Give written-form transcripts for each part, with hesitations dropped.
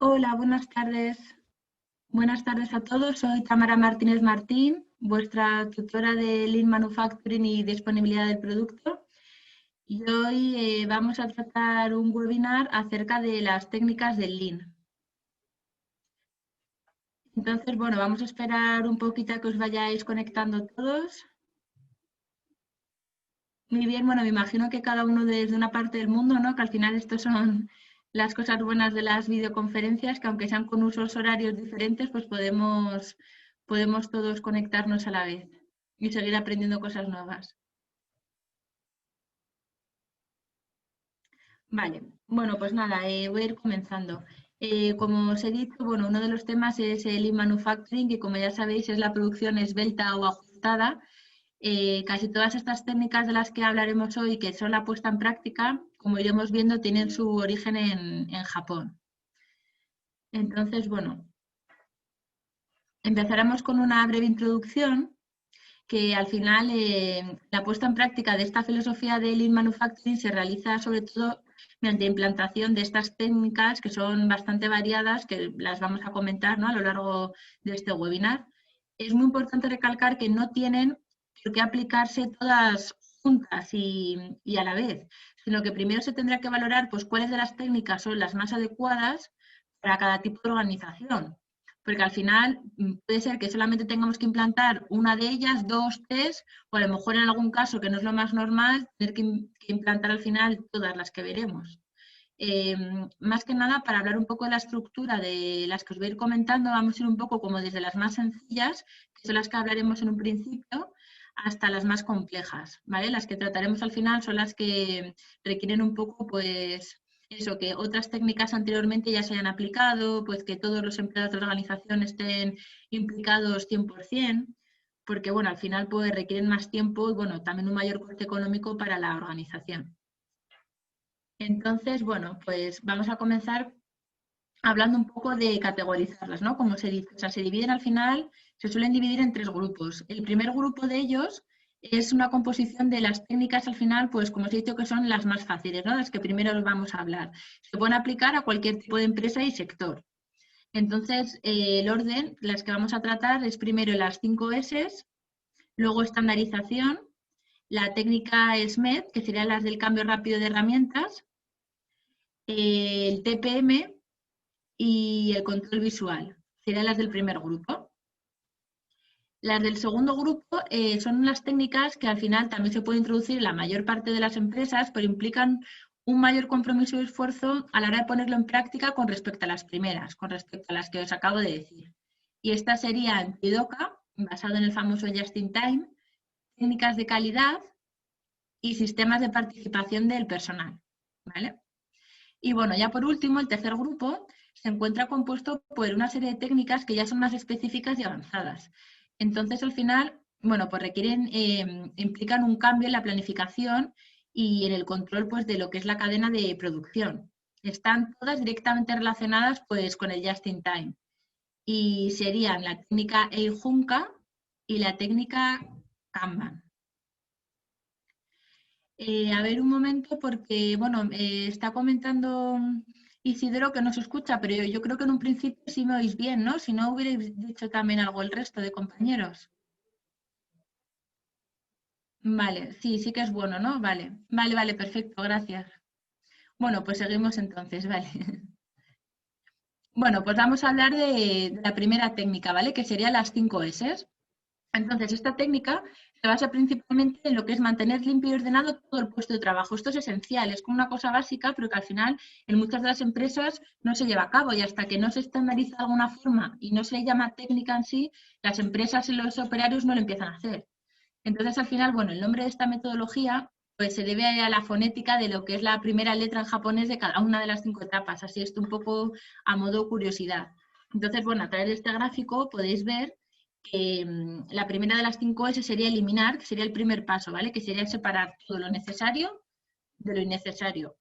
Hola, buenas tardes. Buenas tardes a todos. Soy Tamara Martínez Martín, vuestra tutora de Lean Manufacturing y disponibilidad del producto. Y hoy vamos a tratar un webinar acerca de las técnicas del Lean. Entonces, bueno, vamos a esperar un poquito a que os vayáis conectando todos. Muy bien, bueno, me imagino que cada uno desde una parte del mundo, ¿no? Que al final estos son las cosas buenas de las videoconferencias, que aunque sean con usos horarios diferentes, pues podemos todos conectarnos a la vez y seguir aprendiendo cosas nuevas. Vale, bueno, pues nada, voy a ir comenzando. Como os he dicho, bueno, uno de los temas es el Lean Manufacturing, que como ya sabéis es la producción esbelta o ajustada. Casi todas estas técnicas de las que hablaremos hoy, que son la puesta en práctica, como iremos viendo, tienen su origen en Japón. Entonces, bueno, empezaremos con una breve introducción que al final la puesta en práctica de esta filosofía de Lean Manufacturing se realiza sobre todo mediante implantación de estas técnicas que son bastante variadas, que las vamos a comentar, ¿no?, a lo largo de este webinar. Es muy importante recalcar que no tienen por qué aplicarse todas juntas y a la vez, sino que primero se tendrá que valorar pues, cuáles de las técnicas son las más adecuadas para cada tipo de organización. Porque al final puede ser que solamente tengamos que implantar una de ellas, dos, tres, o a lo mejor en algún caso, que no es lo más normal, tener que implantar al final todas las que veremos. Más que nada, para hablar un poco de la estructura de las que os voy a ir comentando, vamos a ir un poco como desde las más sencillas, que son las que hablaremos en un principio, hasta las más complejas, ¿vale? Las que trataremos al final son las que requieren un poco, pues, eso, que otras técnicas anteriormente ya se hayan aplicado, pues que todos los empleados de la organización estén implicados 100%, porque, bueno, al final pues requieren más tiempo y, bueno, también un mayor coste económico para la organización. Entonces, bueno, pues vamos a comenzar hablando un poco de categorizarlas, ¿no? Como se dice, o sea, se dividen al final, se suelen dividir en tres grupos. El primer grupo de ellos es una composición de las técnicas al final, pues como os he dicho, que son las más fáciles, ¿no?, las que primero os vamos a hablar. Se pueden aplicar a cualquier tipo de empresa y sector. Entonces, el orden, las que vamos a tratar es primero las 5 S, luego estandarización, la técnica SMED, que serían las del cambio rápido de herramientas, el TPM y el control visual. Serían las del primer grupo. Las del segundo grupo son las técnicas que al final también se puede introducir en la mayor parte de las empresas, pero implican un mayor compromiso y esfuerzo a la hora de ponerlo en práctica con respecto a las primeras, con respecto a las que os acabo de decir. Y estas serían TIDOCA, basado en el famoso Just in Time, técnicas de calidad y sistemas de participación del personal, ¿vale? Y bueno, ya por último, el tercer grupo se encuentra compuesto por una serie de técnicas que ya son más específicas y avanzadas. Entonces, al final, bueno, pues requieren, implican un cambio en la planificación y en el control, pues, de lo que es la cadena de producción. Están todas directamente relacionadas, pues, con el just in time. Y serían la técnica Eijunka y la técnica Kanban. A ver un momento, porque, bueno, está comentando Isidro que no se escucha, pero yo creo que en un principio sí me oís bien, ¿no? Si no, hubierais dicho también algo el resto de compañeros. Vale, sí, sí que es bueno, ¿no? Vale, vale, vale, perfecto, gracias. Bueno, pues seguimos entonces, vale. Bueno, pues vamos a hablar de la primera técnica, ¿vale? Que serían las 5 S. Entonces, esta técnica se basa principalmente en lo que es mantener limpio y ordenado todo el puesto de trabajo. Esto es esencial, es como una cosa básica, pero que al final en muchas de las empresas no se lleva a cabo y hasta que no se estandariza de alguna forma y no se le llama técnica en sí, las empresas y los operarios no lo empiezan a hacer. Entonces, al final, bueno, el nombre de esta metodología pues se debe a la fonética de lo que es la primera letra en japonés de cada una de las 5 etapas, así esto un poco a modo curiosidad. Entonces, bueno, a través de este gráfico podéis ver que la primera de las 5 S sería eliminar, que sería el primer paso, ¿vale? Que sería separar todo lo necesario de lo innecesario.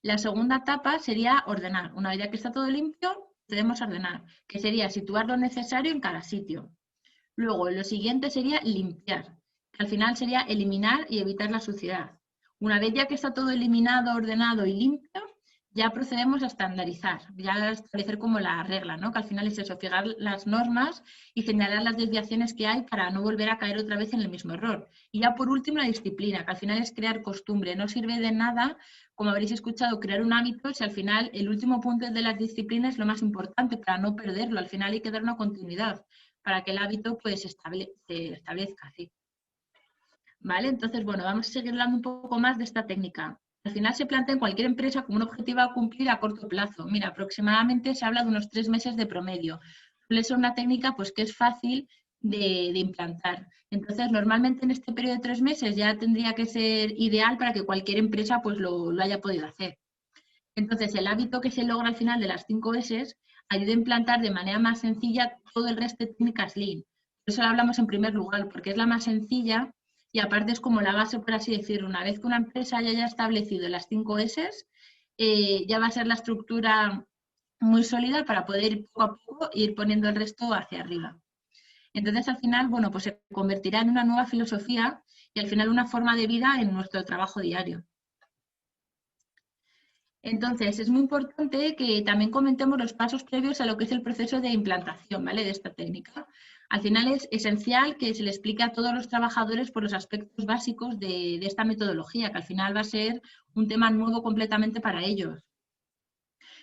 La segunda etapa sería ordenar. Una vez ya que está todo limpio, podemos ordenar, que sería situar lo necesario en cada sitio. Luego, lo siguiente sería limpiar, que al final sería eliminar y evitar la suciedad. Una vez ya que está todo eliminado, ordenado y limpio, ya procedemos a estandarizar, ya a establecer como la regla, ¿no? Que al final es eso, fijar las normas y señalar las desviaciones que hay para no volver a caer otra vez en el mismo error. Y ya por último la disciplina, que al final es crear costumbre. No sirve de nada, como habréis escuchado, crear un hábito si al final el último punto de las disciplinas es lo más importante para no perderlo. Al final hay que dar una continuidad para que el hábito pues se establezca así. ¿Vale? Entonces, bueno, vamos a seguir hablando un poco más de esta técnica. Al final se plantea en cualquier empresa como un objetivo a cumplir a corto plazo. Mira, aproximadamente se habla de unos 3 meses de promedio. Suele ser una técnica pues, que es fácil de implantar. Entonces, normalmente en este periodo de 3 meses ya tendría que ser ideal para que cualquier empresa pues, lo haya podido hacer. Entonces, el hábito que se logra al final de las 5 S ayuda a implantar de manera más sencilla todo el resto de técnicas Lean. Por eso la hablamos en primer lugar, porque es la más sencilla y aparte es como la base, por así decirlo. Una vez que una empresa ya haya establecido las 5 S, ya va a ser la estructura muy sólida para poder poco a poco ir poniendo el resto hacia arriba. Entonces, al final, bueno, pues se convertirá en una nueva filosofía y al final una forma de vida en nuestro trabajo diario. Entonces, es muy importante que también comentemos los pasos previos a lo que es el proceso de implantación, ¿vale? De esta técnica. Al final es esencial que se le explique a todos los trabajadores por los aspectos básicos de esta metodología, que al final va a ser un tema nuevo completamente para ellos.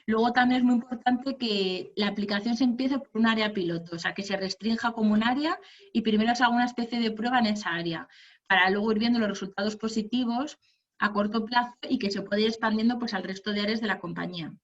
Luego también es muy importante que la aplicación se empiece por un área piloto, o sea, que se restrinja como un área y primero se haga una especie de prueba en esa área, para luego ir viendo los resultados positivos a corto plazo y que se pueda ir expandiendo pues, al resto de áreas de la compañía.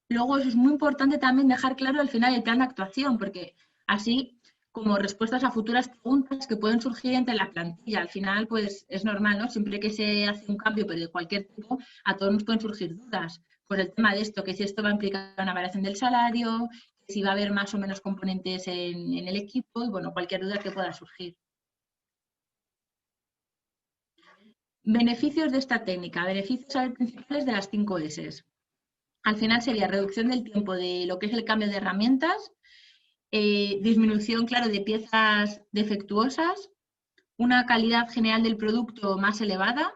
Luego es muy importante también dejar claro al final el plan de actuación, porque así como respuestas a futuras preguntas que pueden surgir entre la plantilla. Al final, pues es normal, ¿no? Siempre que se hace un cambio, pero de cualquier tipo, a todos nos pueden surgir dudas. Pues el tema de esto, que si esto va a implicar una variación del salario, que si va a haber más o menos componentes en el equipo, y bueno, cualquier duda que pueda surgir. Beneficios de esta técnica, beneficios principales de las 5 S. Al final sería reducción del tiempo de lo que es el cambio de herramientas, disminución, claro, de piezas defectuosas, una calidad general del producto más elevada.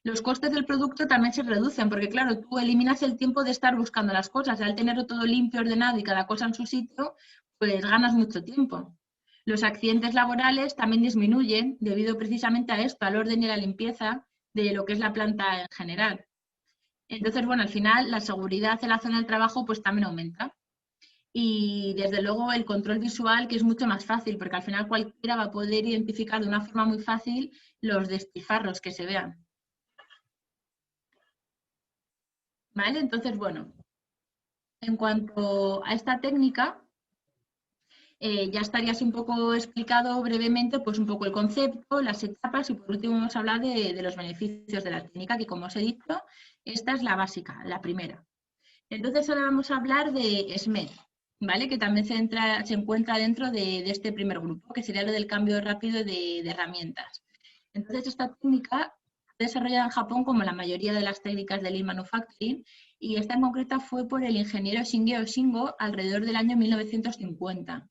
Los costes del producto también se reducen, porque claro, tú eliminas el tiempo de estar buscando las cosas. Al tenerlo todo limpio, ordenado y cada cosa en su sitio, pues ganas mucho tiempo. Los accidentes laborales también disminuyen debido precisamente a esto, al orden y a la limpieza de lo que es la planta en general. Entonces, bueno, al final la seguridad en la zona del trabajo pues también aumenta. Y desde luego el control visual, que es mucho más fácil, porque al final cualquiera va a poder identificar de una forma muy fácil los despilfarros que se vean. ¿Vale? Entonces, bueno, en cuanto a esta técnica, ya estaría así un poco explicado brevemente pues un poco el concepto, las etapas y por último vamos a hablar de los beneficios de la técnica, que como os he dicho, esta es la básica, la primera. Entonces ahora vamos a hablar de SMED, ¿vale? Que también se encuentra dentro de este primer grupo, que sería lo del cambio rápido de herramientas. Entonces esta técnica fue desarrollada en Japón como la mayoría de las técnicas de Lean Manufacturing y esta en concreta fue por el ingeniero Shingeo Shingo alrededor del año 1950.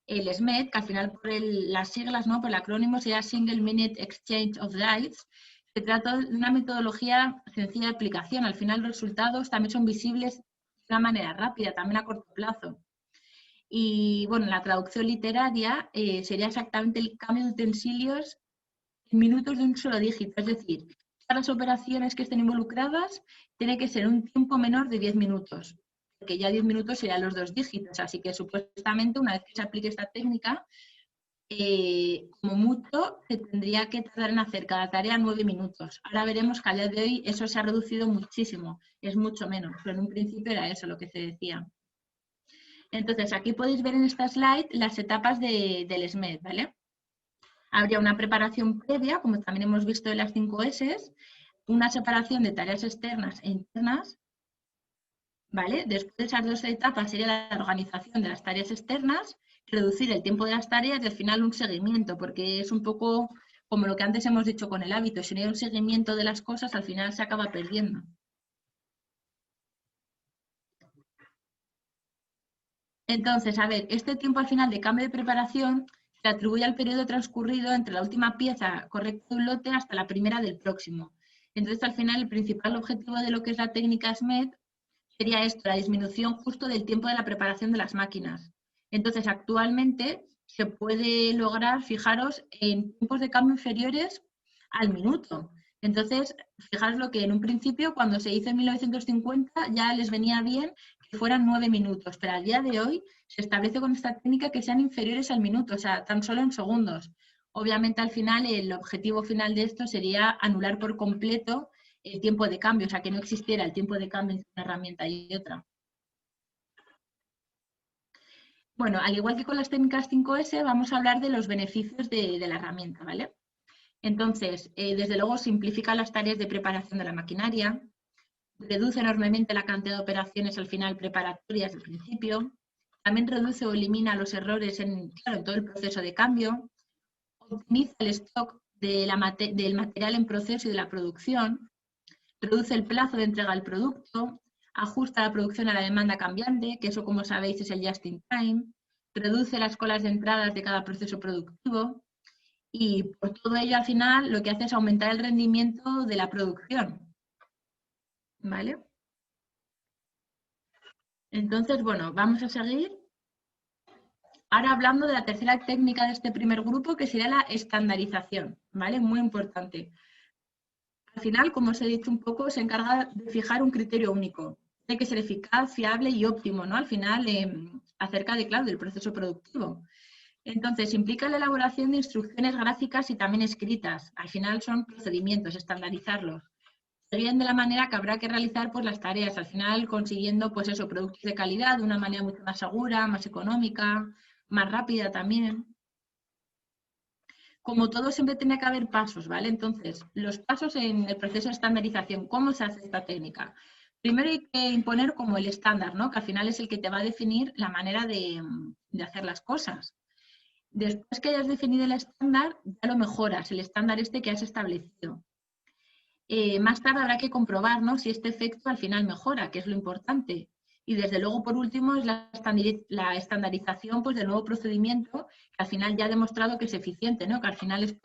El SMED, que al final por las siglas, ¿no? Por el acrónimo sería Single Minute Exchange of Lights, se trata de una metodología sencilla de aplicación. Al final los resultados también son visibles de una manera rápida, también a corto plazo. Y bueno, la traducción literaria sería exactamente el cambio de utensilios en minutos de un solo dígito. Es decir, todas las operaciones que estén involucradas tiene que ser un tiempo menor de 10 minutos. Porque ya 10 minutos serían los 2 dígitos. Así que supuestamente una vez que se aplique esta técnica, como mucho se tendría que tardar en hacer cada tarea 9 minutos. Ahora veremos que a día de hoy eso se ha reducido muchísimo, es mucho menos, pero en un principio era eso lo que se decía. Entonces, aquí podéis ver en esta slide las etapas del SMED, ¿vale? Habría una preparación previa, como también hemos visto en las 5 S, una separación de tareas externas e internas, ¿vale? Después de esas 2 etapas sería la organización de las tareas externas, reducir el tiempo de las tareas y al final un seguimiento, porque es un poco como lo que antes hemos dicho con el hábito, si no hay un seguimiento de las cosas al final se acaba perdiendo. Entonces, a ver, este tiempo al final de cambio de preparación se atribuye al periodo transcurrido entre la última pieza correcta de un lote hasta la primera del próximo. Entonces, al final, el principal objetivo de lo que es la técnica SMED sería esto, la disminución justo del tiempo de la preparación de las máquinas. Entonces, actualmente se puede lograr, fijaros, en tiempos de cambio inferiores al minuto. Entonces, fijaros lo que en un principio, cuando se hizo en 1950, ya les venía bien que fueran 9 minutos, pero al día de hoy se establece con esta técnica que sean inferiores al minuto, o sea, tan solo en segundos. Obviamente, al final, el objetivo final de esto sería anular por completo el tiempo de cambio, o sea, que no existiera el tiempo de cambio entre una herramienta y otra. Bueno, al igual que con las técnicas 5S, vamos a hablar de los beneficios de la herramienta, ¿vale? Entonces, desde luego simplifica las tareas de preparación de la maquinaria, reduce enormemente la cantidad de operaciones al final preparatorias al principio, también reduce o elimina los errores claro, en todo el proceso de cambio, optimiza el stock del material en proceso y de la producción, reduce el plazo de entrega del producto, ajusta la producción a la demanda cambiante, que eso como sabéis es el just in time, reduce las colas de entradas de cada proceso productivo y por todo ello al final lo que hace es aumentar el rendimiento de la producción. ¿Vale? Entonces, bueno, vamos a seguir. Ahora hablando de la tercera técnica de este primer grupo, que sería la estandarización, ¿vale? Muy importante. Al final, como os he dicho un poco, se encarga de fijar un criterio único. Tiene que ser eficaz, fiable y óptimo, ¿no? Al final, acerca de, claro, del proceso productivo. Entonces, implica la elaboración de instrucciones gráficas y también escritas. Al final son procedimientos, estandarizarlos. Seguir de la manera que habrá que realizar pues, las tareas, al final consiguiendo pues eso, productos de calidad de una manera mucho más segura, más económica, más rápida también. Como todo, siempre tiene que haber pasos, ¿vale? Entonces, los pasos en el proceso de estandarización, ¿cómo se hace esta técnica? Primero hay que imponer como el estándar, ¿no? Que al final es el que te va a definir la manera de hacer las cosas. Después que hayas definido el estándar, ya lo mejoras, el estándar este que has establecido. Más tarde habrá que comprobar, ¿no? Si este efecto al final mejora, que es lo importante. Y desde luego, por último, es la estandarización pues, del nuevo procedimiento, que al final ya ha demostrado que es eficiente, ¿no? Que al final es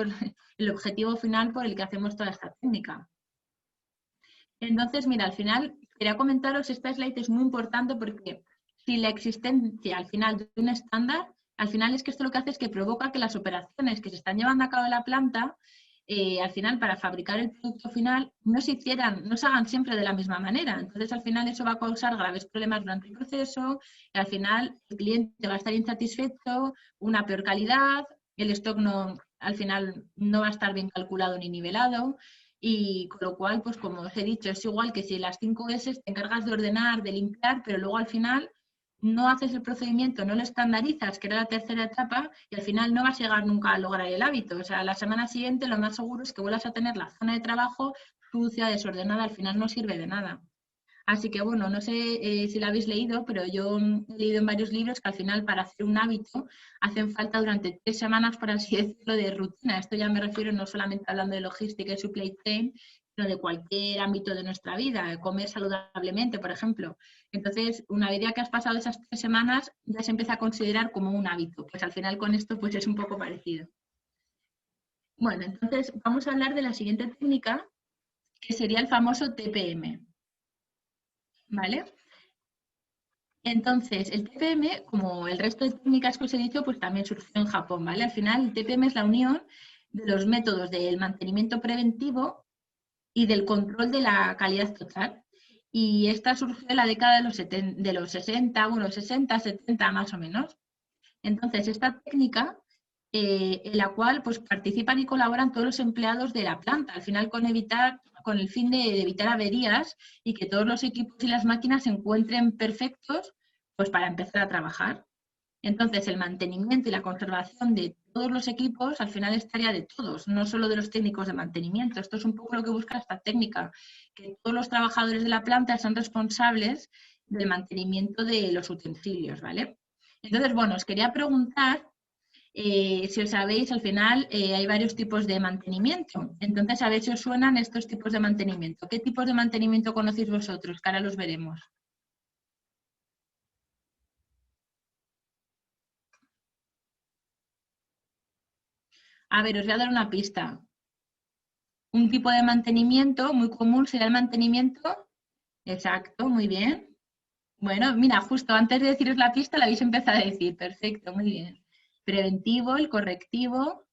el objetivo final por el que hacemos toda esta técnica. Entonces, mira, al final quería comentaros, esta slide es muy importante porque si la existencia al final de un estándar, al final es que esto lo que hace es que provoca que las operaciones que se están llevando a cabo en la planta, al final para fabricar el producto final, no se hagan siempre de la misma manera. Entonces, al final eso va a causar graves problemas durante el proceso y al final el cliente va a estar insatisfecho, una peor calidad, el stock no, al final no va a estar bien calculado ni nivelado. Y con lo cual, pues como os he dicho, es igual que si las 5S te encargas de ordenar, de limpiar, pero luego al final no haces el procedimiento, no lo estandarizas, que era la tercera etapa, y al final no vas a llegar nunca a lograr el hábito. O sea, la semana siguiente lo más seguro es que vuelvas a tener la zona de trabajo sucia, desordenada, al final no sirve de nada. Así que bueno, no sé si lo habéis leído, pero yo he leído en varios libros que al final para hacer un hábito hacen falta durante 3 semanas, por así decirlo, de rutina. Esto ya me refiero no solamente hablando de logística y supply chain, sino de cualquier ámbito de nuestra vida, comer saludablemente, por ejemplo. Entonces, una vez ya que has pasado esas 3 semanas, ya se empieza a considerar como un hábito. Pues al final con esto pues es un poco parecido. Bueno, entonces vamos a hablar de la siguiente técnica, que sería el famoso TPM. ¿Vale? Entonces, el TPM, como el resto de técnicas que os he dicho, pues también surgió en Japón, ¿vale? Al final, el TPM es la unión de los métodos del mantenimiento preventivo y del control de la calidad total. Y esta surgió en la década de los 60, bueno, 60, 70 más o menos. Entonces, esta técnica, en la cual pues, participan y colaboran todos los empleados de la planta, al final con el fin de evitar averías y que todos los equipos y las máquinas se encuentren perfectos pues, para empezar a trabajar. Entonces, el mantenimiento y la conservación de todos los equipos al final es tarea de todos, no solo de los técnicos de mantenimiento. Esto es un poco lo que busca esta técnica, que todos los trabajadores de la planta son responsables del mantenimiento de los utensilios, ¿vale? Entonces, bueno, os quería preguntar si os sabéis, al final hay varios tipos de mantenimiento. Entonces, a ver si os suenan estos tipos de mantenimiento. ¿Qué tipos de mantenimiento conocéis vosotros? Que ahora los veremos. A ver, os voy a dar una pista. Un tipo de mantenimiento muy común sería el mantenimiento. Exacto, muy bien. Bueno, mira, justo antes de deciros la pista la habéis empezado a decir. Perfecto, muy bien. Preventivo, el correctivo.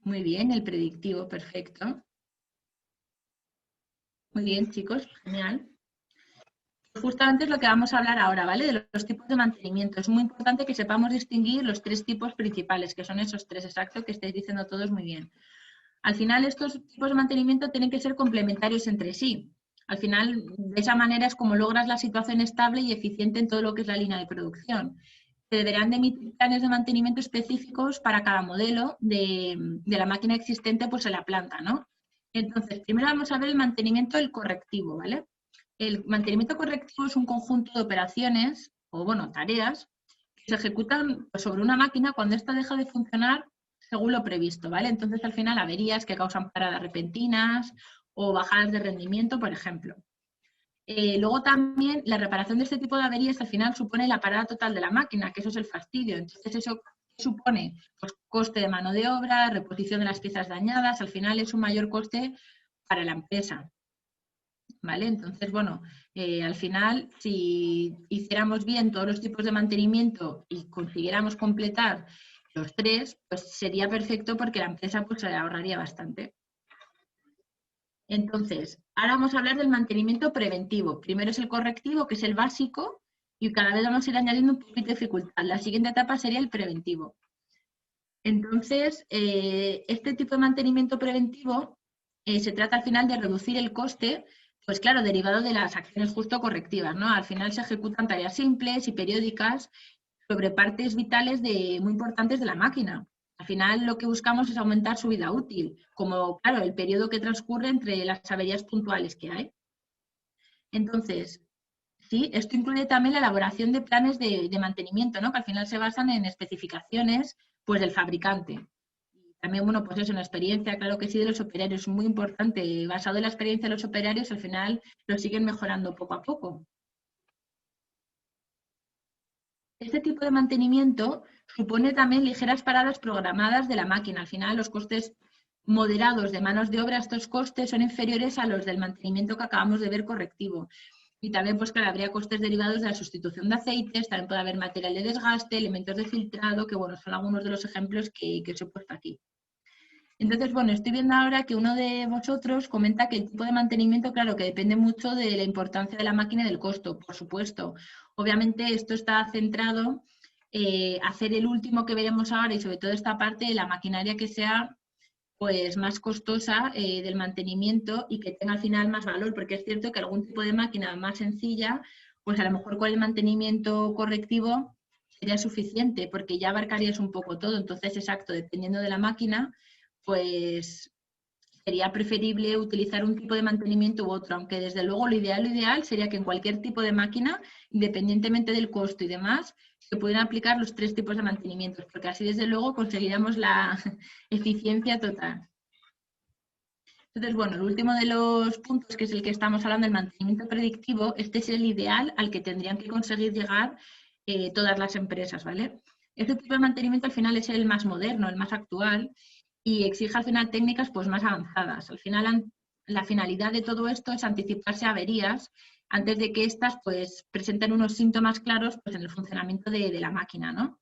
Muy bien, el predictivo, perfecto. Muy bien, chicos, genial. Justamente es lo que vamos a hablar ahora, ¿vale? De los tipos de mantenimiento. Es muy importante que sepamos distinguir los tres tipos principales, que son esos tres, exacto, que estáis diciendo todos muy bien. Al final, estos tipos de mantenimiento tienen que ser complementarios entre sí. Al final, de esa manera es como logras la situación estable y eficiente en todo lo que es la línea de producción. Se deberán de emitir planes de mantenimiento específicos para cada modelo de la máquina existente pues, en la planta, ¿no? Entonces, primero vamos a ver el mantenimiento del correctivo, ¿vale? El mantenimiento correctivo es un conjunto de operaciones o, bueno, tareas que se ejecutan pues, sobre una máquina cuando ésta deja de funcionar según lo previsto, ¿vale? Entonces, al final, averías que causan paradas repentinas o bajadas de rendimiento, por ejemplo. Luego también la reparación de este tipo de averías al final supone la parada total de la máquina, que eso es el fastidio. Entonces, eso supone pues, coste de mano de obra, reposición de las piezas dañadas, al final es un mayor coste para la empresa. ¿Vale? Entonces, bueno, al final, si hiciéramos bien todos los tipos de mantenimiento y consiguiéramos completar los tres, pues sería perfecto porque la empresa pues, se ahorraría bastante. Entonces, ahora vamos a hablar del mantenimiento preventivo. Primero es el correctivo, que es el básico, y cada vez vamos a ir añadiendo un poquito de dificultad. La siguiente etapa sería el preventivo. Entonces, este tipo de mantenimiento preventivo se trata al final de reducir el coste, pues claro, derivado de las acciones justo correctivas, ¿no? Al final se ejecutan tareas simples y periódicas sobre partes vitales muy importantes de la máquina. Al final lo que buscamos es aumentar su vida útil, como, claro, el periodo que transcurre entre las averías puntuales que hay. Entonces, sí, esto incluye también la elaboración de planes de mantenimiento, ¿no? Que al final se basan en especificaciones pues, del fabricante. También, bueno, pues eso, una experiencia, claro que sí, de los operarios, es muy importante. Basado en la experiencia de los operarios, al final lo siguen mejorando poco a poco. Este tipo de mantenimiento supone también ligeras paradas programadas de la máquina. Al final, los costes moderados de manos de obra, estos costes son inferiores a los del mantenimiento que acabamos de ver correctivo. Y también, pues claro, habría costes derivados de la sustitución de aceites, también puede haber material de desgaste, elementos de filtrado, que bueno, son algunos de los ejemplos que os he puesto aquí. Entonces, bueno, estoy viendo ahora que uno de vosotros comenta que el tipo de mantenimiento, claro, que depende mucho de la importancia de la máquina y del costo, por supuesto. Obviamente esto está centrado hacer el último que veremos ahora y sobre todo esta parte de la maquinaria que sea pues más costosa del mantenimiento y que tenga al final más valor, porque es cierto que algún tipo de máquina más sencilla, pues a lo mejor con el mantenimiento correctivo sería suficiente, porque ya abarcarías un poco todo. Entonces, exacto, dependiendo de la máquina, pues sería preferible utilizar un tipo de mantenimiento u otro, aunque desde luego lo ideal sería que en cualquier tipo de máquina, independientemente del costo y demás, se pudieran aplicar los tres tipos de mantenimientos, porque así desde luego conseguiríamos la eficiencia total. Entonces, bueno, el último de los puntos, que es el que estamos hablando, el mantenimiento predictivo, este es el ideal al que tendrían que conseguir llegar todas las empresas, ¿vale? Este tipo de mantenimiento al final es el más moderno, el más actual, y exige al final técnicas pues, más avanzadas. Al final, la finalidad de todo esto es anticiparse a averías antes de que éstas pues, presenten unos síntomas claros pues, en el funcionamiento de la máquina, ¿no?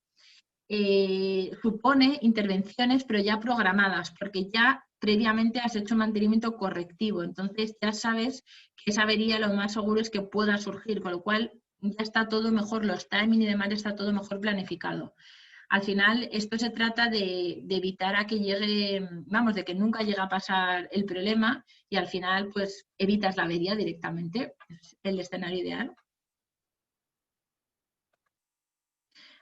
Supone intervenciones, pero ya programadas, porque ya previamente has hecho mantenimiento correctivo. Entonces ya sabes que esa avería lo más seguro es que pueda surgir, con lo cual ya está todo mejor, los timing y demás está todo mejor planificado. Al final, esto se trata de evitar a que llegue, vamos, de que nunca llegue a pasar el problema y al final, pues, evitas la avería directamente. Es el escenario ideal.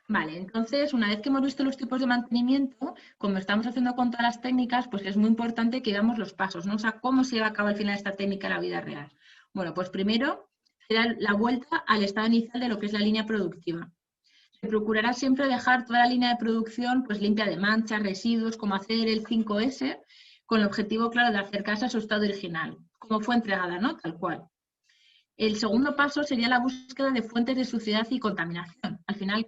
Vale, entonces, una vez que hemos visto los tipos de mantenimiento, como estamos haciendo con todas las técnicas, pues es muy importante que veamos los pasos, ¿no? O sea, cómo se lleva a cabo al final esta técnica en la vida real. Bueno, pues primero será la vuelta al estado inicial de lo que es la línea productiva. Se procurará siempre dejar toda la línea de producción pues, limpia de manchas, residuos, como hacer el 5S, con el objetivo, claro, de acercarse a su estado original, como fue entregada, ¿no? Tal cual. El segundo paso sería la búsqueda de fuentes de suciedad y contaminación. Al final,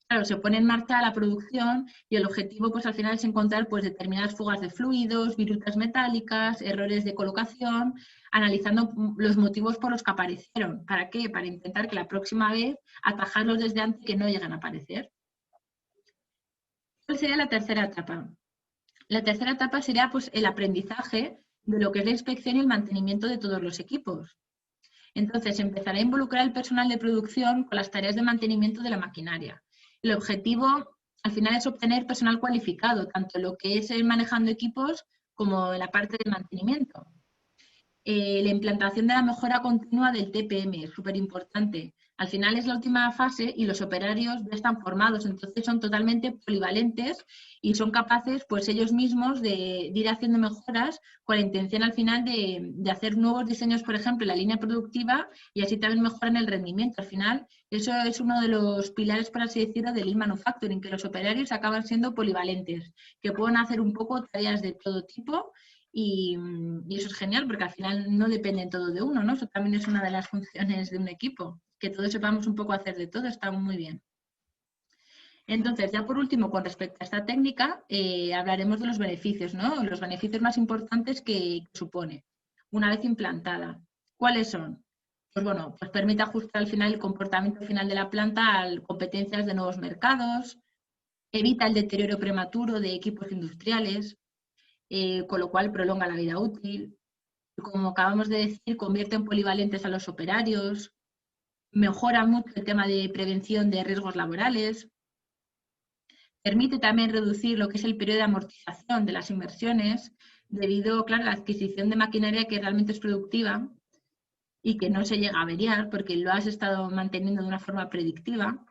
claro, se pone en marcha la producción y el objetivo pues al final es encontrar pues determinadas fugas de fluidos, virutas metálicas, errores de colocación, analizando los motivos por los que aparecieron. ¿Para qué? Para intentar que la próxima vez atajarlos desde antes que no lleguen a aparecer. ¿Cuál sería la tercera etapa? La tercera etapa sería pues el aprendizaje de lo que es la inspección y el mantenimiento de todos los equipos. Entonces, empezará a involucrar al personal de producción con las tareas de mantenimiento de la maquinaria. El objetivo, al final, es obtener personal cualificado, tanto en lo que es manejando equipos como en la parte de mantenimiento. La implantación de la mejora continua del TPM, es súper importante. Al final es la última fase y los operarios ya están formados, entonces son totalmente polivalentes y son capaces pues ellos mismos de ir haciendo mejoras con la intención al final de hacer nuevos diseños, por ejemplo, en la línea productiva y así también mejoran el rendimiento. Al final eso es uno de los pilares, por así decirlo, del Lean Manufacturing, que los operarios acaban siendo polivalentes, que pueden hacer un poco tareas de todo tipo. Y eso es genial porque al final no depende todo de uno, ¿no? Eso también es una de las funciones de un equipo, que todos sepamos un poco hacer de todo, está muy bien. Entonces, ya por último, con respecto a esta técnica, hablaremos de los beneficios, ¿no? Los beneficios más importantes que supone una vez implantada. ¿Cuáles son? Pues bueno, pues permite ajustar al final el comportamiento final de la planta a competencias de nuevos mercados, evita el deterioro prematuro de equipos industriales, con lo cual prolonga la vida útil. Como acabamos de decir, convierte en polivalentes a los operarios, mejora mucho el tema de prevención de riesgos laborales, permite también reducir lo que es el periodo de amortización de las inversiones, debido, claro, a la adquisición de maquinaria que realmente es productiva y que no se llega a averiar porque lo has estado manteniendo de una forma predictiva.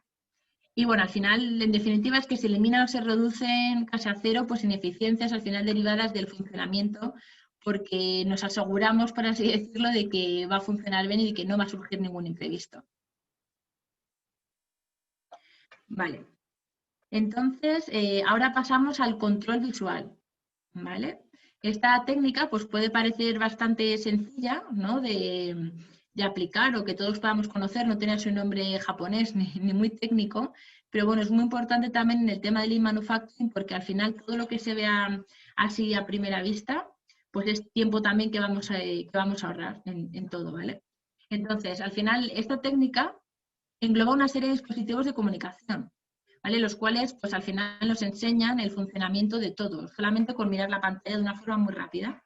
Y bueno, al final, en definitiva, es que se eliminan o se reducen casi a cero pues ineficiencias al final derivadas del funcionamiento, porque nos aseguramos, por así decirlo, de que va a funcionar bien y de que no va a surgir ningún imprevisto. Vale. Entonces, ahora pasamos al control visual, ¿vale? Esta técnica pues, puede parecer bastante sencilla, ¿no? de aplicar o que todos podamos conocer, no tiene su nombre japonés ni muy técnico, pero bueno, es muy importante también en el tema del Lean Manufacturing porque al final todo lo que se vea así a primera vista, pues es tiempo también que vamos a ahorrar en todo, ¿vale? Entonces, al final, esta técnica engloba una serie de dispositivos de comunicación, ¿vale? Los cuales, pues al final nos enseñan el funcionamiento de todo, solamente con mirar la pantalla de una forma muy rápida.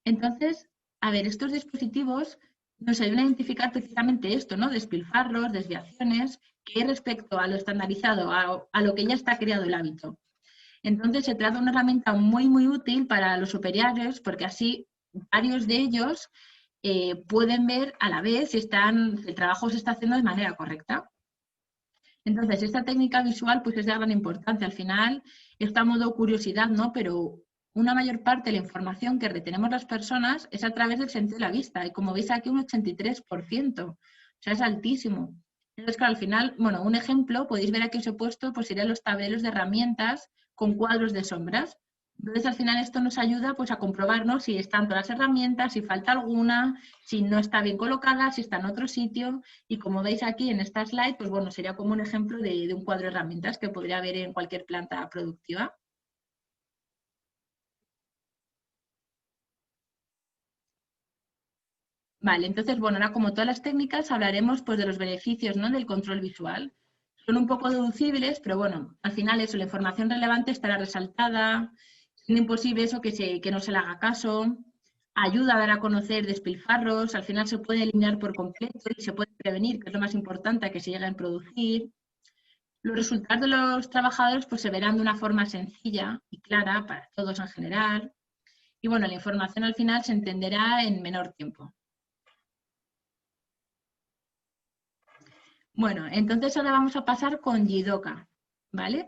Entonces, a ver, estos dispositivos nos ayudan a identificar precisamente esto, ¿no? Despilfarros, desviaciones, que hay respecto a lo estandarizado, a lo que ya está creado el hábito. Entonces, se trata de una herramienta muy, muy útil para los operarios, porque así varios de ellos pueden ver a la vez si el trabajo se está haciendo de manera correcta. Entonces, esta técnica visual pues es de gran importancia. Al final, está a modo curiosidad, ¿no? Pero una mayor parte de la información que retenemos las personas es a través del sentido de la vista. Y como veis aquí, un 83%. O sea, es altísimo. Entonces, claro, al final, bueno, un ejemplo, podéis ver aquí os he puesto, pues serían los tableros de herramientas con cuadros de sombras. Entonces, al final esto nos ayuda pues, a comprobar, ¿no? Si están todas las herramientas, si falta alguna, si no está bien colocada, si está en otro sitio. Y como veis aquí en esta slide, pues bueno, sería como un ejemplo de un cuadro de herramientas que podría haber en cualquier planta productiva. Vale, entonces, bueno, ahora como todas las técnicas hablaremos pues de los beneficios, ¿no? Del control visual. Son un poco deducibles, pero bueno, al final eso, la información relevante estará resaltada, siendo imposible eso que no se le haga caso, ayuda a dar a conocer despilfarros, al final se puede eliminar por completo y se puede prevenir, que es lo más importante, a que se lleguen a producir. Los resultados de los trabajadores pues se verán de una forma sencilla y clara para todos en general. Y bueno, la información al final se entenderá en menor tiempo. Bueno, entonces ahora vamos a pasar con Jidoka, ¿vale?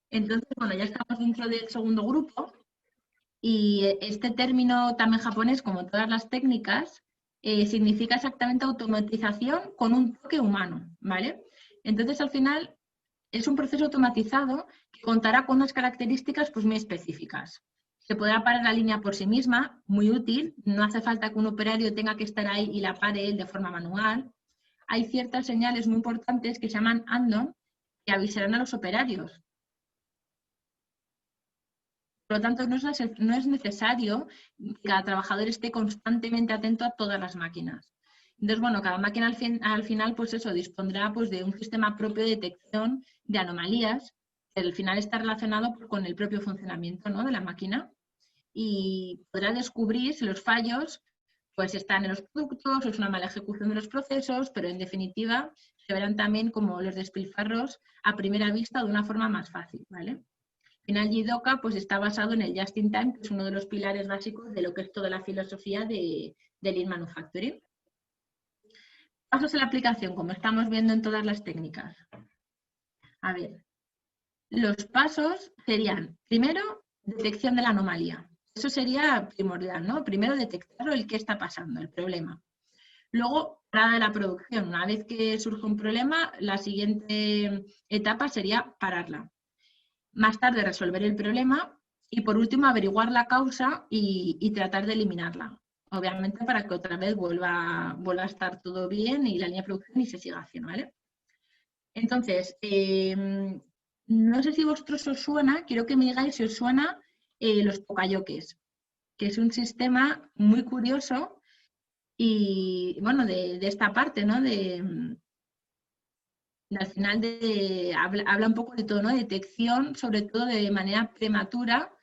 Entonces, bueno, ya estamos dentro del segundo grupo y este término también japonés, como todas las técnicas, significa exactamente automatización con un toque humano, ¿vale? Entonces, al final, es un proceso automatizado que contará con unas características pues, muy específicas. Se podrá parar la línea por sí misma, muy útil, no hace falta que un operario tenga que estar ahí y la pare él de forma manual. Hay ciertas señales muy importantes que se llaman andon, y avisarán a los operarios. Por lo tanto, no es necesario que cada trabajador esté constantemente atento a todas las máquinas. Entonces, bueno, cada máquina al final, pues eso, dispondrá pues, de un sistema propio de detección de anomalías, que al final está relacionado con el propio funcionamiento, ¿no?, de la máquina, y podrá descubrir si los fallos pues, están en los productos o es una mala ejecución de los procesos, pero en definitiva se verán también como los despilfarros a primera vista de una forma más fácil, ¿vale? Al final, Jidoka pues, está basado en el Just in Time, que es uno de los pilares básicos de lo que es toda la filosofía de Lean Manufacturing. Pasos en la aplicación, como estamos viendo en todas las técnicas. A ver, los pasos serían, primero, detección de la anomalía. Eso sería primordial, ¿no? Primero, detectarlo, el qué está pasando, el problema. Luego, parada de la producción. Una vez que surge un problema, la siguiente etapa sería pararla. Más tarde, resolver el problema y, por último, averiguar la causa y tratar de eliminarla. Obviamente, para que otra vez vuelva a estar todo bien y la línea de producción y se siga haciendo, ¿vale? Entonces, no sé si a vosotros os suena, quiero que me digáis si os suena los tokayoques, que es un sistema muy curioso y, bueno, de esta parte, ¿no? Al final habla un poco de todo, ¿no? Detección, sobre todo de manera prematura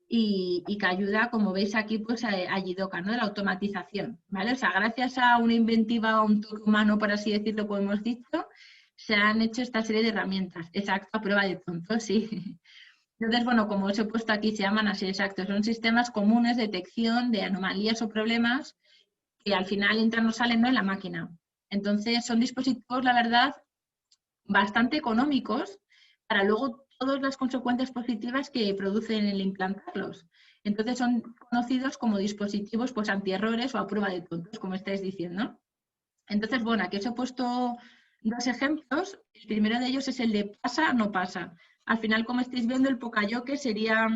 y que ayuda, como veis aquí, pues a Jidoka, ¿no? De la automatización, ¿vale? O sea, gracias a una inventiva o un toque humano, por así decirlo, como hemos dicho, se han hecho esta serie de herramientas. Exacto, a prueba de tonto, sí. Entonces, bueno, como os he puesto aquí, se llaman así, exacto. Son sistemas comunes de detección de anomalías o problemas que al final entran o salen, ¿no?, en la máquina. Entonces, son dispositivos, la verdad, bastante económicos para luego todas las consecuencias positivas que producen el implantarlos. Entonces son conocidos como dispositivos pues antierrores o a prueba de tontos, como estáis diciendo. Entonces, bueno, aquí os he puesto dos ejemplos. El primero de ellos es el de pasa, no pasa. Al final, como estáis viendo, el Poka-Yoke sería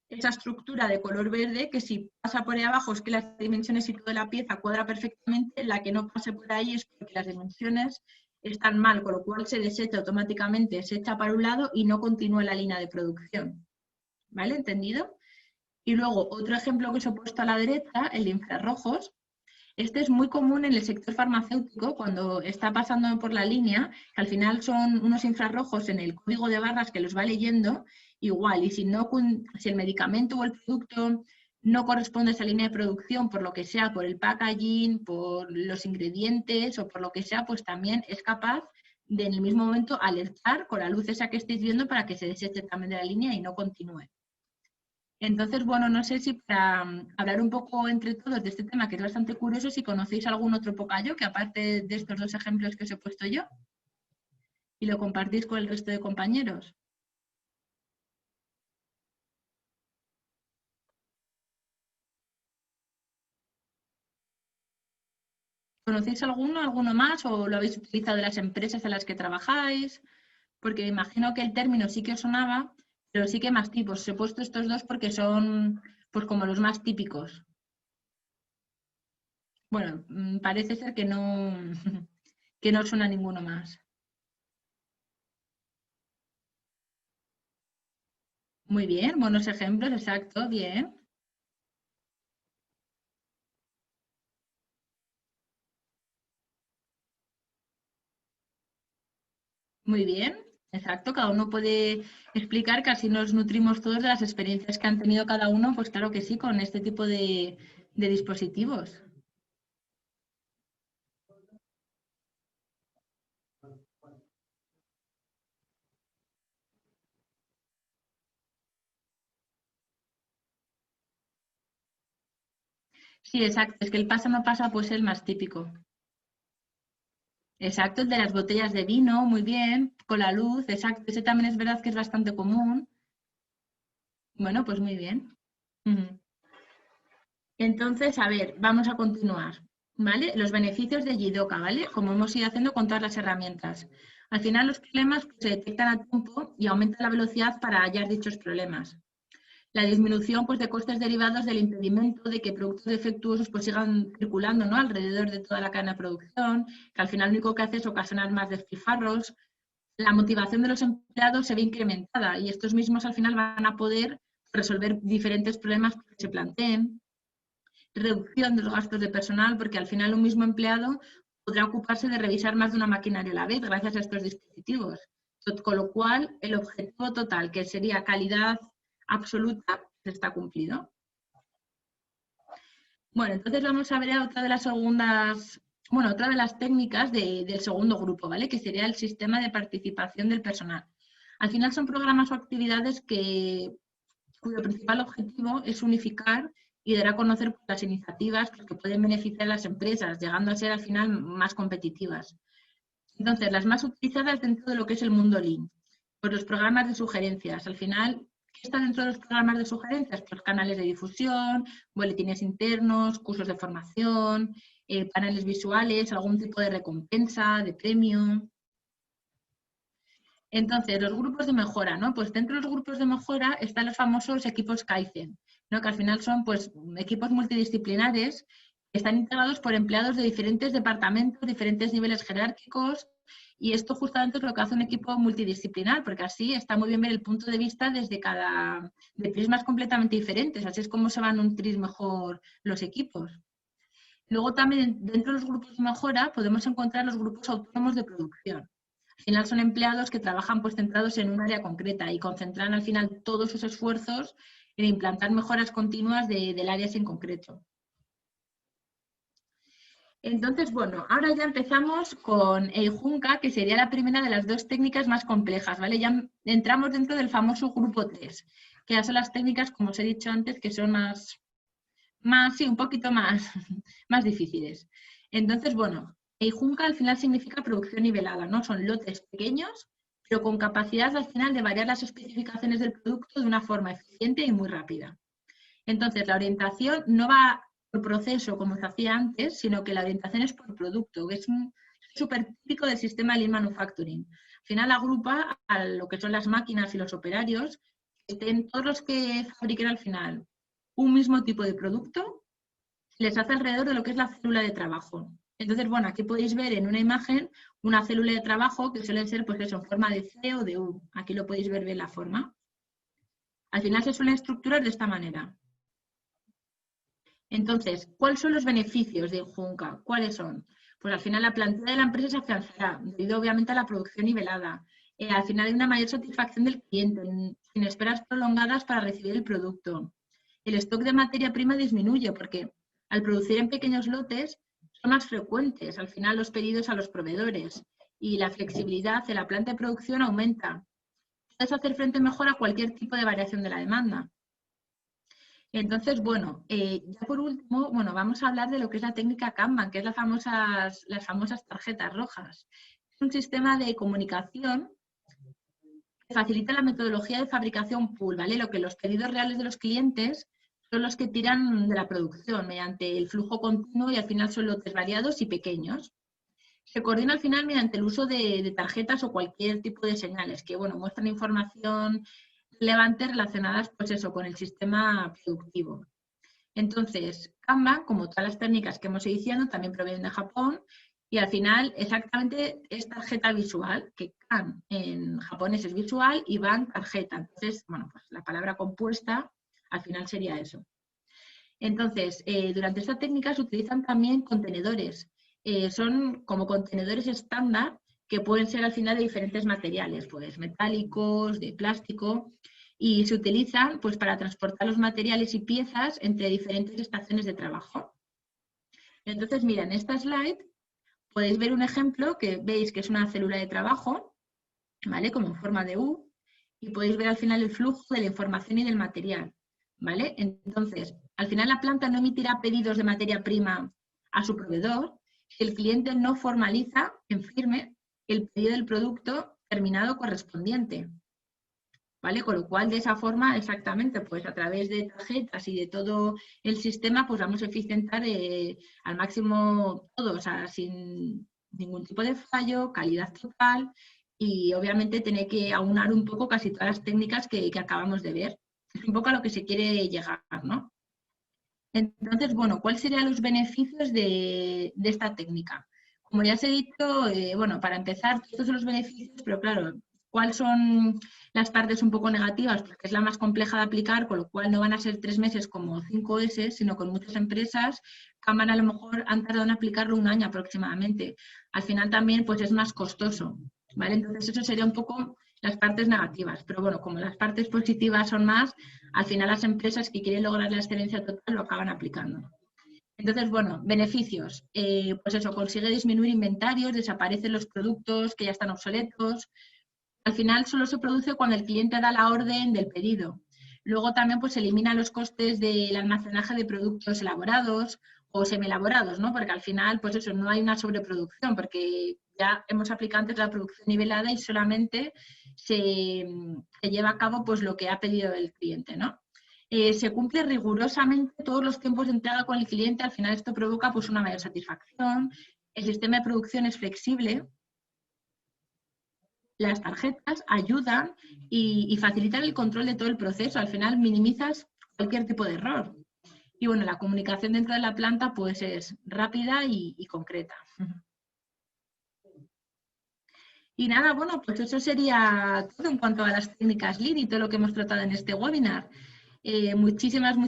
esa estructura de color verde que si pasa por ahí abajo es que las dimensiones y toda la pieza cuadra perfectamente, la que no pase por ahí es porque las dimensiones están mal, con lo cual se desecha automáticamente, se echa para un lado y no continúa la línea de producción. ¿Vale? ¿Entendido? Y luego otro ejemplo que os he puesto a la derecha, el de infrarrojos. Este es muy común en el sector farmacéutico cuando está pasando por la línea, que al final son unos infrarrojos en el código de barras que los va leyendo igual. Y si el medicamento o el producto no corresponde a esa línea de producción, por lo que sea, por el packaging, por los ingredientes o por lo que sea, pues también es capaz de en el mismo momento alertar con la luz esa que estáis viendo para que se deseche también de la línea y no continúe. Entonces, bueno, no sé si para hablar un poco entre todos de este tema, que es bastante curioso, si conocéis algún otro Poka-Yoke, que aparte de estos dos ejemplos que os he puesto yo, y lo compartís con el resto de compañeros. ¿Conocéis alguno más, o lo habéis utilizado en las empresas en las que trabajáis? Porque me imagino que el término sí que os sonaba, pero sí que más tipos. Os he puesto estos dos porque son pues como los más típicos. Bueno, parece ser que no, que no os suena ninguno más. Muy bien, buenos ejemplos, exacto, bien. Muy bien, exacto. Cada uno puede explicar que así nos nutrimos todos de las experiencias que han tenido cada uno, pues claro que sí, con este tipo de dispositivos. Sí, exacto. Es que el pasa no pasa, pues el más típico. Exacto, el de las botellas de vino, muy bien, con la luz, exacto. Ese también es verdad que es bastante común. Bueno, pues muy bien. Ujú. Entonces, a ver, vamos a continuar, ¿vale? Los beneficios de Jidoka, ¿vale? Como hemos ido haciendo con todas las herramientas. Al final, los problemas pues, se detectan a tiempo y aumenta la velocidad para hallar dichos problemas. La disminución pues, de costes derivados del impedimento de que productos defectuosos pues, sigan circulando, ¿no?, alrededor de toda la cadena de producción, que al final lo único que hace es ocasionar más despilfarros. la motivación de los empleados se ve incrementada y estos mismos al final van a poder resolver diferentes problemas que se planteen, reducción de los gastos de personal, porque al final un mismo empleado podrá ocuparse de revisar más de una maquinaria a la vez gracias a estos dispositivos. Con lo cual, el objetivo total, que sería calidad absoluta, está cumplido. Bueno, entonces vamos a ver otra de las otra de las técnicas del segundo grupo, ¿vale? Que sería el sistema de participación del personal. Al final son programas o actividades cuyo principal objetivo es unificar y dar a conocer las iniciativas que pueden beneficiar a las empresas, llegando a ser al final más competitivas. Entonces, las más utilizadas dentro de lo que es el mundo Lean, pues los programas de sugerencias. Al final, ¿qué está dentro de los programas de sugerencias? Pues canales de difusión, boletines internos, cursos de formación, paneles visuales, algún tipo de recompensa, de premio. Entonces, los grupos de mejora, ¿no? Pues dentro de los grupos de mejora están los famosos equipos Kaizen, ¿no? Que al final son pues equipos multidisciplinares que están integrados por empleados de diferentes departamentos, diferentes niveles jerárquicos, y esto justamente es lo que hace un equipo multidisciplinar, porque así está muy bien ver el punto de vista de prismas completamente diferentes, así es como se van a nutrir mejor los equipos. Luego también dentro de los grupos de mejora podemos encontrar los grupos autónomos de producción. Al final son empleados que trabajan pues centrados en un área concreta y concentran al final todos sus esfuerzos en implantar mejoras continuas del área en concreto. Entonces, bueno, ahora ya empezamos con el Junca, que sería la primera de las dos técnicas más complejas, ¿vale? Ya entramos dentro del famoso grupo 3, que ya son las técnicas, como os he dicho antes, que son sí, un poquito más, más difíciles. Entonces, bueno, el Junca al final significa producción nivelada, ¿no? Son lotes pequeños, pero con capacidad al final de variar las especificaciones del producto de una forma eficiente y muy rápida. Entonces, la orientación no va por proceso como se hacía antes, sino que la orientación es por producto, que es súper típico del sistema Lean Manufacturing. Al final agrupa a lo que son las máquinas y los operarios, que estén todos los que fabriquen al final un mismo tipo de producto, les hace alrededor de lo que es la célula de trabajo. Entonces, bueno, aquí podéis ver en una imagen una célula de trabajo que suelen ser, pues eso, en forma de C o de U. Aquí lo podéis ver bien la forma. Al final se suelen estructurar de esta manera. Entonces, ¿cuáles son los beneficios de Junca? ¿Cuáles son? Pues al final la plantilla de la empresa se afianzará, debido obviamente a la producción nivelada. Al final hay una mayor satisfacción del cliente, sin esperas prolongadas para recibir el producto. El stock de materia prima disminuye porque al producir en pequeños lotes son más frecuentes al final los pedidos a los proveedores y la flexibilidad de la planta de producción aumenta. Puedes hacer frente mejor a cualquier tipo de variación de la demanda. Entonces, bueno, ya por último, bueno, vamos a hablar de lo que es la técnica Kanban, que es las famosas tarjetas rojas. Es un sistema de comunicación que facilita la metodología de fabricación pool, ¿vale? Lo que los pedidos reales de los clientes son los que tiran de la producción mediante el flujo continuo y al final son lotes variados y pequeños. Se coordina al final mediante el uso de tarjetas o cualquier tipo de señales que, bueno, muestran información relevante relacionadas, pues eso, con el sistema productivo. Entonces, Kanban, como todas las técnicas que hemos ido diciendo, también provienen de Japón y al final exactamente es tarjeta visual, que Kan en japonés es visual y Ban tarjeta. Entonces, bueno, pues la palabra compuesta al final sería eso. Entonces, durante esta técnica se utilizan también contenedores. Son como contenedores estándar que pueden ser al final de diferentes materiales, pues metálicos, de plástico, y se utilizan pues para transportar los materiales y piezas entre diferentes estaciones de trabajo. Entonces, mira, en esta slide podéis ver un ejemplo que veis que es una célula de trabajo, ¿vale? Como en forma de U, y podéis ver al final el flujo de la información y del material, ¿vale? Entonces, al final la planta no emitirá pedidos de materia prima a su proveedor si el cliente no formaliza en firme el pedido del producto terminado correspondiente, ¿vale? Con lo cual, de esa forma, exactamente, pues a través de tarjetas y de todo el sistema, pues vamos a eficientar al máximo todo, o sea, sin ningún tipo de fallo, calidad total y obviamente tener que aunar un poco casi todas las técnicas que acabamos de ver. Es un poco a lo que se quiere llegar, ¿no? Entonces, bueno, ¿cuáles serían los beneficios de esta técnica? como ya os he dicho, bueno, para empezar, estos son los beneficios, pero claro, ¿cuáles son las partes un poco negativas? Porque es la más compleja de aplicar, con lo cual no van a ser 3 meses como 5 S, sino con muchas empresas que van a lo mejor han tardado en aplicarlo un año aproximadamente. Al final también pues es más costoso, ¿vale? Entonces eso sería un poco las partes negativas, pero bueno, como las partes positivas son más, al final las empresas que quieren lograr la excelencia total lo acaban aplicando. Entonces, bueno, beneficios. Pues eso, consigue disminuir inventarios, desaparecen los productos que ya están obsoletos. Al final solo se produce cuando el cliente da la orden del pedido. Luego también pues elimina los costes del almacenaje de productos elaborados o semielaborados, ¿no? Porque al final, pues eso, no hay una sobreproducción, porque ya hemos aplicado antes la producción nivelada y solamente se lleva a cabo pues lo que ha pedido el cliente, ¿no? Se cumple rigurosamente todos los tiempos de entrega con el cliente, al final esto provoca pues una mayor satisfacción, el sistema de producción es flexible, las tarjetas ayudan y facilitan el control de todo el proceso, al final minimizas cualquier tipo de error. Y bueno, la comunicación dentro de la planta pues es rápida y concreta. Y nada, bueno, pues eso sería todo en cuanto a las técnicas Lean y todo lo que hemos tratado en este webinar. Muchísimas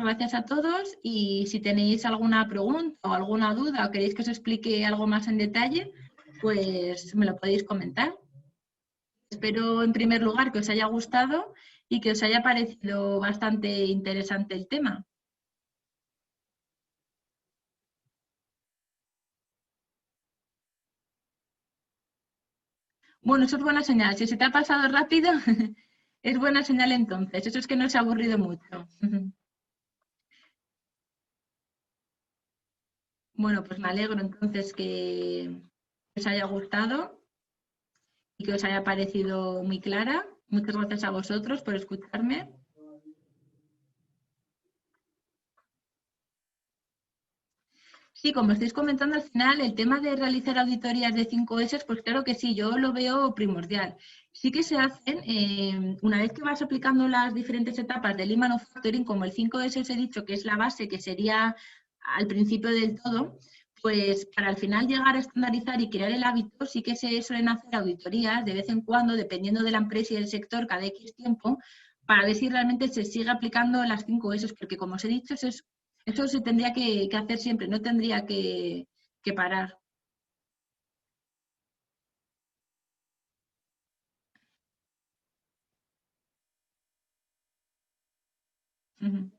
gracias a todos y si tenéis alguna pregunta o alguna duda o queréis que os explique algo más en detalle, pues me lo podéis comentar. Espero en primer lugar que os haya gustado y que os haya parecido bastante interesante el tema. Bueno, eso es buena señal. Si se te ha pasado rápido, es buena señal entonces. Eso es que no se ha aburrido mucho. Bueno, pues me alegro entonces que os haya gustado y que os haya parecido muy clara. Muchas gracias a vosotros por escucharme. Sí, como estáis comentando al final, el tema de realizar auditorías de 5S, pues claro que sí, yo lo veo primordial. Sí que se hacen, una vez que vas aplicando las diferentes etapas del Lean Manufacturing, como el 5S os he dicho que es la base, que sería al principio del todo, pues para al final llegar a estandarizar y crear el hábito, sí que se suelen hacer auditorías de vez en cuando, dependiendo de la empresa y del sector, cada X tiempo, para ver si realmente se sigue aplicando las 5S, porque como os he dicho, eso se tendría que hacer siempre, no tendría que parar. Ujú.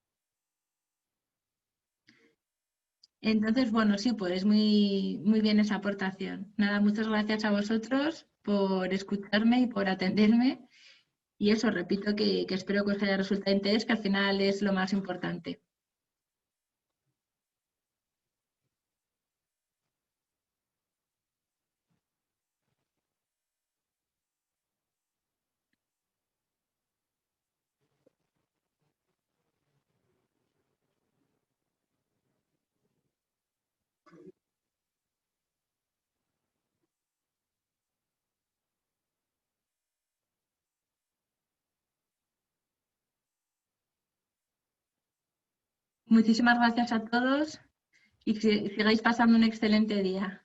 Entonces, bueno, sí, pues muy bien esa aportación. Nada, muchas gracias a vosotros por escucharme y por atenderme. Y eso, repito que espero que os haya resultado de interés, que al final es lo más importante. Muchísimas gracias a todos y que sigáis pasando un excelente día.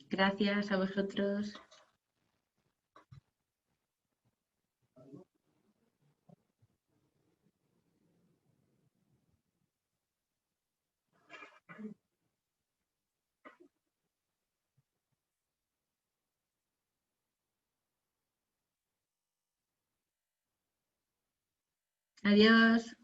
Gracias a vosotros. Adiós.